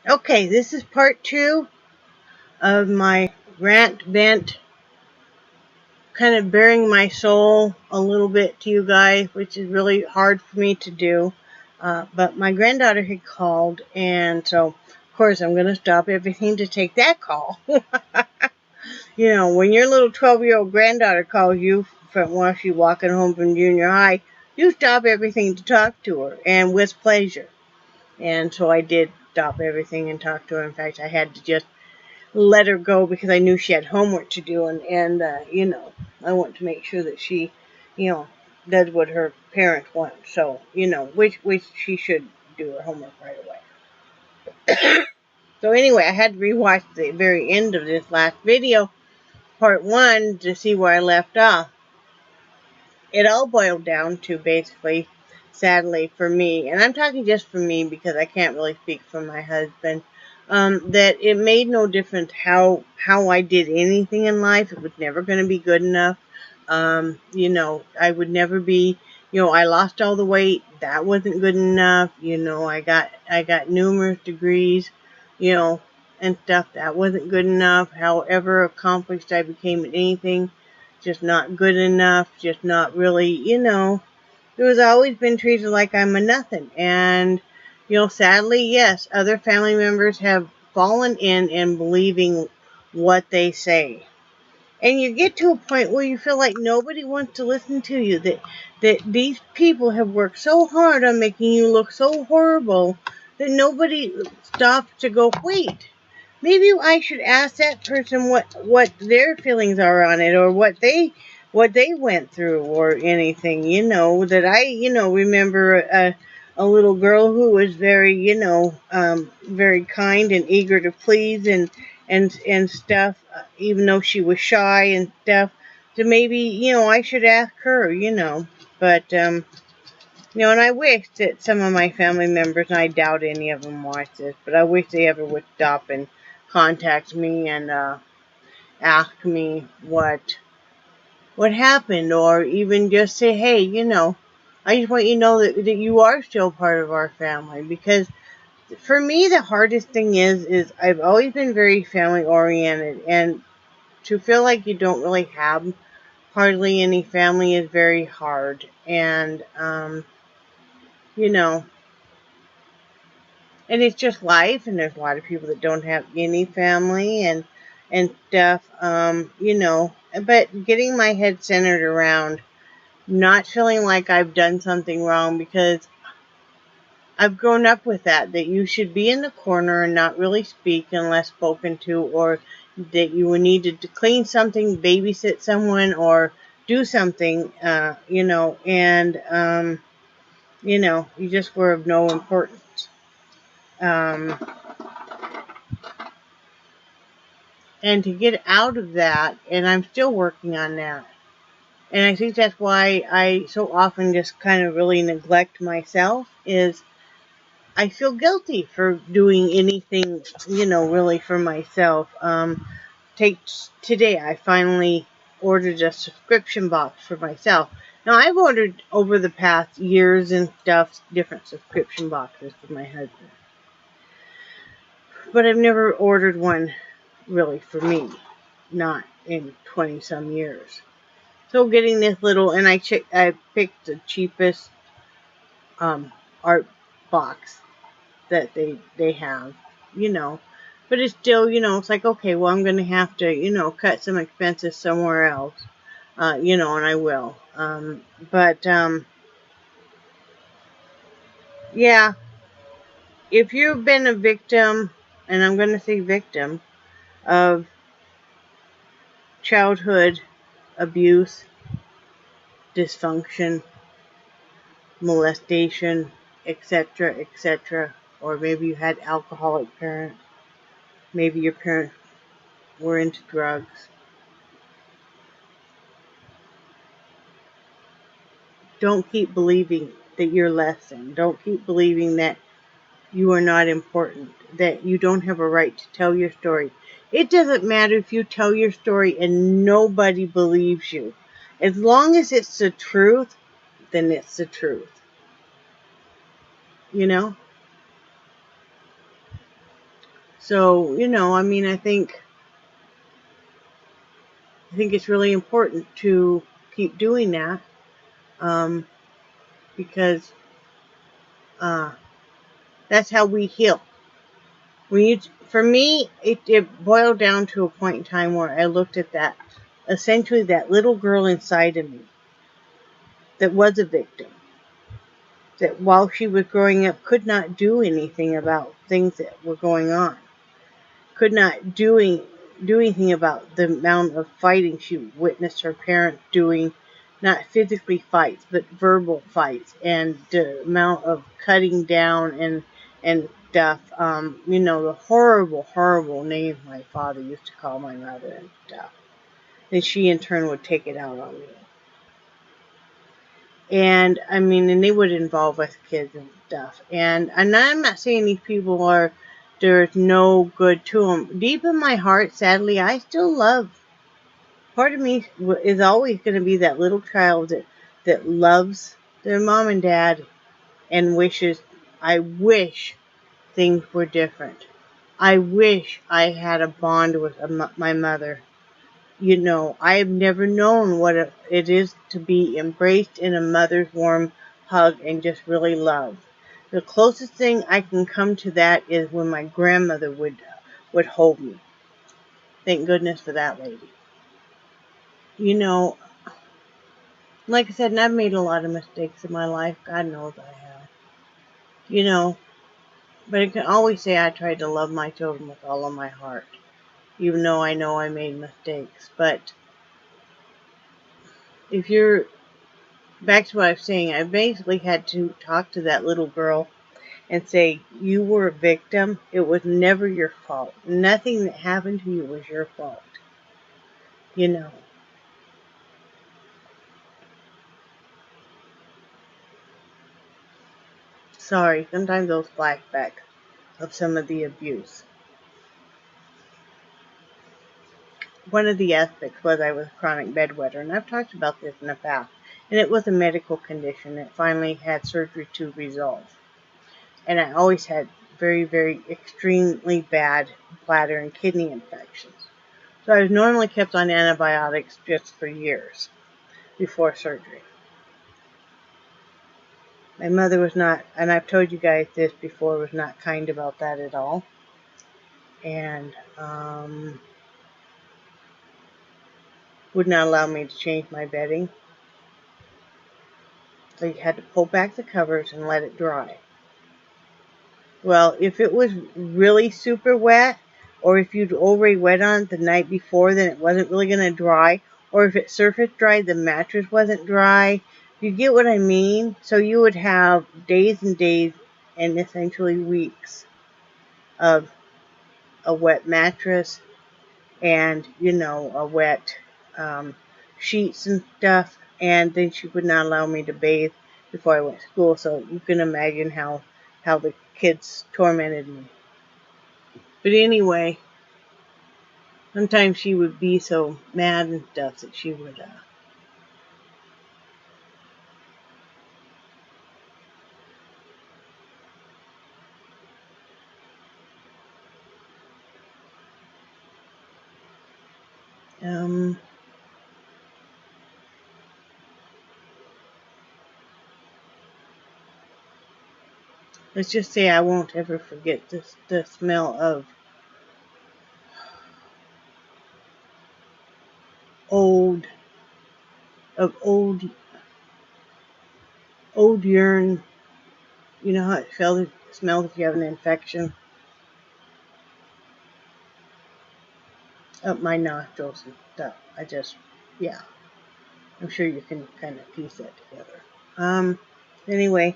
Okay, this is part 2 of my rant vent, kind of bearing my soul a little bit to you guys, which is really hard for me to do. But my granddaughter had called, and so, of course, I'm going to stop everything to take that call. When your little 12-year-old granddaughter calls you from while she's walking home from junior high, you stop everything to talk to her, and with pleasure. And so I did stop everything and talk to her. In fact, I had to just let her go because I knew she had homework to do, and I want to make sure that she, you know, does what her parents want. So, which she should do her homework right away. So anyway, I had to rewatch the very end of this last video, part 1, to see where I left off. It all boiled down to basically, sadly for me, and I'm talking just for me because I can't really speak for my husband, that it made no difference how I did anything in life. It was never going to be good enough. I would never be, I lost all the weight. That wasn't good enough. I got numerous degrees, you know, and stuff. That wasn't good enough. However accomplished I became at anything, just not good enough, just not really, it was always been treated like I'm a nothing. And, sadly, yes, other family members have fallen in and believing what they say. And you get to a point where you feel like nobody wants to listen to you, that these people have worked so hard on making you look so horrible that nobody stops to go, wait, maybe I should ask that person what their feelings are on it, or what they went through, or anything. That I remember a little girl who was very very kind and eager to please, and stuff, even though she was shy and stuff. So maybe I should ask her. But and I wish that some of my family members, and I doubt any of them watch this, but I wish they ever would stop and contact me and ask me what happened, or even just say, hey, I just want you to know that you are still part of our family. Because for me, the hardest thing is I've always been very family oriented, and to feel like you don't really have hardly any family is very hard. And you know and it's just life, and there's a lot of people that don't have any family and stuff. But getting my head centered around not feeling like I've done something wrong, because I've grown up with that you should be in the corner and not really speak unless spoken to, or that you will need to clean something, babysit someone, or do something, you just were of no importance. Um, and to get out of that, and I'm still working on that. And I think that's why I so often just kind of really neglect myself, is I feel guilty for doing anything, really for myself. Take today, I finally ordered a subscription box for myself. Now, I've ordered over the past years and stuff different subscription boxes for my husband, but I've never ordered one really for me, not in 20 some years. So getting this little, and I picked the cheapest art box that they have, you know. But it's still, it's like, okay, well, I'm going to have to, cut some expenses somewhere else, and I will. But yeah, if you've been a victim, and I'm going to say victim, of childhood abuse, dysfunction, molestation, etc., etc., or maybe you had alcoholic parents, maybe your parents were into drugs, don't keep believing that you're less than. Don't keep believing that you are not important, that you don't have a right to tell your story. It doesn't matter if you tell your story and nobody believes you. As long as it's the truth, then it's the truth. You know? So, I mean, I think it's really important to keep doing that, um, because that's how we heal. For me, it boiled down to a point in time where I looked at that, essentially that little girl inside of me that was a victim, that while she was growing up could not do anything about things that were going on, could not do anything about the amount of fighting she witnessed her parents doing, not physically fights, but verbal fights, and the amount of cutting down and stuff. The horrible, horrible names my father used to call my mother and stuff. And she in turn would take it out on me. And I mean, and they would involve us kids and stuff. And I'm not saying these people there's no good to them. Deep in my heart, sadly, I still love. Part of me is always going to be that little child that loves their mom and dad and I wish things were different. I wish I had a bond with my mother. I have never known what it is to be embraced in a mother's warm hug and just really love. The closest thing I can come to that is when my grandmother would hold me. Thank goodness for that lady. Like I said, and I've made a lot of mistakes in my life. God knows I have. You know, but I can always say I tried to love my children with all of my heart, even though I know I made mistakes. But if you're back to what I was saying, I basically had to talk to that little girl and say, you were a victim. It was never your fault. Nothing that happened to you was your fault. You know. Sorry, sometimes those flashbacks of some of the abuse. One of the aspects was I was a chronic bedwetter, and I've talked about this in the past. And it was a medical condition that finally had surgery to resolve. And I always had very, very extremely bad bladder and kidney infections. So I was normally kept on antibiotics just for years before surgery. My mother was not, and I've told you guys this before, was not kind about that at all. And would not allow me to change my bedding. So you had to pull back the covers and let it dry. Well, if it was really super wet, or if you'd already wet on it the night before, then it wasn't really going to dry. Or if it surface dried, the mattress wasn't dry. You get what I mean? So you would have days and days and essentially weeks of a wet mattress and, a wet sheets and stuff. And then she would not allow me to bathe before I went to school. So you can imagine how the kids tormented me. But anyway, sometimes she would be so mad and stuff that she would, let's just say I won't ever forget the smell of old old urine. You know how it smells if you have an infection up my nostrils and stuff. Yeah, I'm sure you can kind of piece that together. Anyway,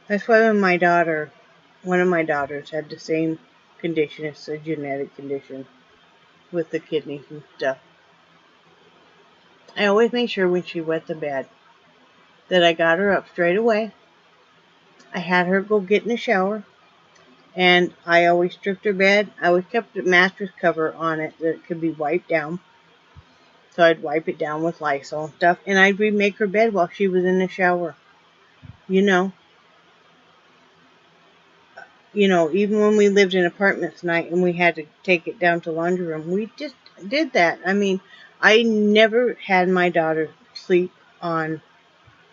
that's why one of my daughters had the same condition. It's a genetic condition with the kidneys and stuff. I always made sure when she wet the bed that I got her up straight away. I had her go get in the shower, and I always stripped her bed. I always kept the mattress cover on it that it could be wiped down. So I'd wipe it down with Lysol and stuff, and I'd remake her bed while she was in the shower. You know, even when we lived in apartments night and we had to take it down to laundry room, we just did that. I mean, I never had my daughter sleep on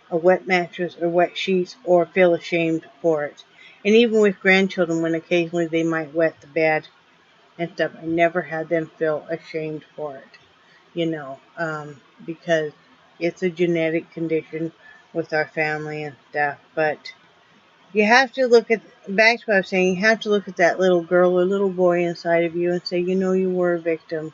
a wet mattress or wet sheets or feel ashamed for it. And even with grandchildren, when occasionally they might wet the bed and stuff, I never had them feel ashamed for it, because it's a genetic condition with our family and stuff. But you have to look at, back to what I was saying, you have to look at that little girl or little boy inside of you and say, you were a victim.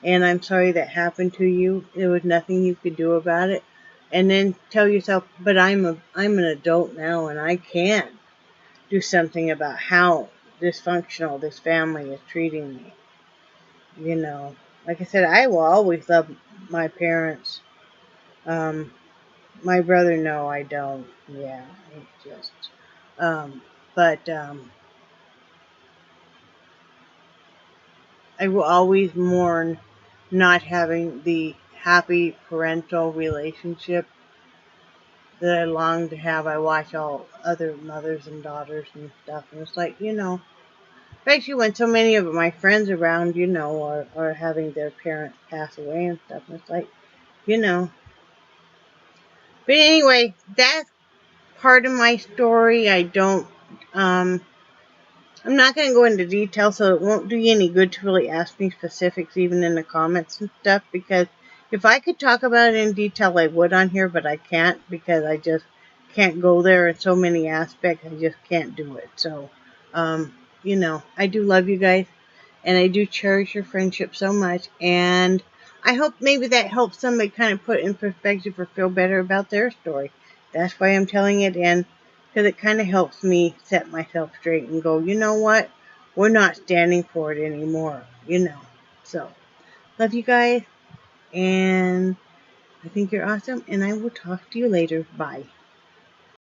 And I'm sorry that happened to you. There was nothing you could do about it. And then tell yourself, but I'm an adult now and I can do something about how dysfunctional this family is treating me. Like I said, I will always love my parents. My brother, no, I don't. Yeah, it's just, but I will always mourn not having the happy parental relationship that I long to have. I watch all other mothers and daughters and stuff, and it's like, especially when so many of my friends around, are having their parents pass away and stuff, and it's like, you know. But anyway, that's part of my story. I'm not going to go into detail, so it won't do you any good to really ask me specifics, even in the comments and stuff, because if I could talk about it in detail, I would on here, but I can't, because I just can't go there in so many aspects. I just can't do it. So, I do love you guys, and I do cherish your friendship so much, and I hope maybe that helps somebody kind of put in perspective or feel better about their story. That's why I'm telling it, and because it kind of helps me set myself straight and go, you know what? We're not standing for it anymore, So, love you guys, and I think you're awesome, and I will talk to you later. Bye.